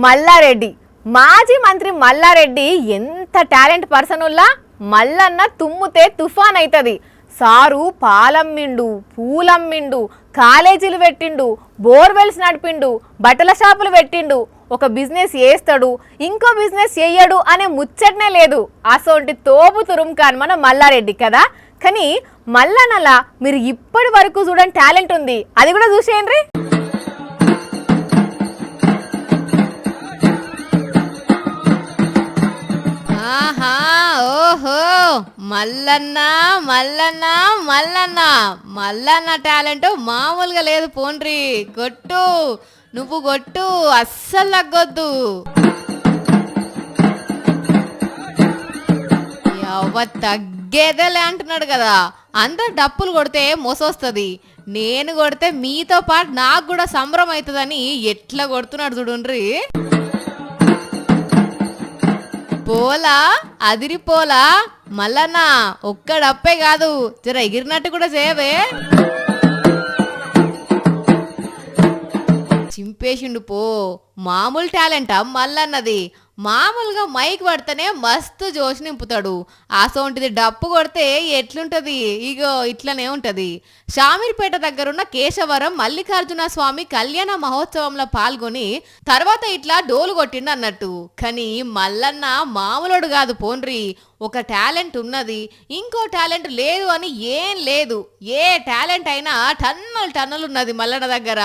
మల్లారెడ్డి మాజీ మంత్రి మల్లారెడ్డి ఎంత టాలెంట్ పర్సన్ ఉల్లా మల్లన్న తుమ్ముతే తుఫాన్ అవుతుంది. సారు పాలమ్మిండు, పూలమ్మిండు, కాలేజీలు పెట్టిండు, బోర్వెల్స్ నడిపిండు, బట్టల షాపులు పెట్టిండు. ఒక బిజినెస్ చేస్తాడు, ఇంకో బిజినెస్ చెయ్యడు అనే ముచ్చటనే లేదు. అసోంటి తోపు తురుంకాన్ మన మల్లారెడ్డి కదా. కానీ మల్లన్నలా మీరు ఇప్పటి వరకు చూడని టాలెంట్ ఉంది, అది కూడా చూసేయండి. ఆహా ఓహో మల్లన్న మల్లన్న మల్లన్న మల్లన్న టాలెంట్ మామూలుగా లేదు. పోండ్రి కొట్టు, నువ్వు కొట్టు, అస్సలు తగ్గొద్దు. తగ్గేదేలే అంటున్నాడు కదా. అందరు డప్పులు కొడితే మోసొస్తుంది, నేను కొడితే మీతో పాటు నాకు కూడా సంబరం అవుతుందని ఎట్లా కొడుతున్నాడు చూడుండ్రి. పోలా అదిరిపోలా మల్లన్న, ఒక్క డప్పే కాదు జర ఎగిరినట్టు కూడా చేయవే. చింపేసిండు పో. మామూలు టాలెంటా మల్లన్నది? మామూలుగా మైక్ పడితేనే మస్తు జోష్ నింపుతాడు. అసోంటిది డప్పు కొడితే ఎట్లుంటది? ఇగో ఇట్లనే ఉంటది. షామీర్పేట దగ్గరున్న కేశవరం మల్లికార్జున స్వామి కళ్యాణ మహోత్సవంలో పాల్గొని తర్వాత ఇట్లా డోలు కొట్టిండు అన్నట్టు. కానీ మల్లన్న మామూలుడు కాదు పోన్రి. ఒక టాలెంట్ ఉన్నది, ఇంకో టాలెంట్ లేదు అని ఏం లేదు. ఏ టాలెంట్ అయినా టన్నులు టన్నులు ఉన్నది మల్లన్న దగ్గర.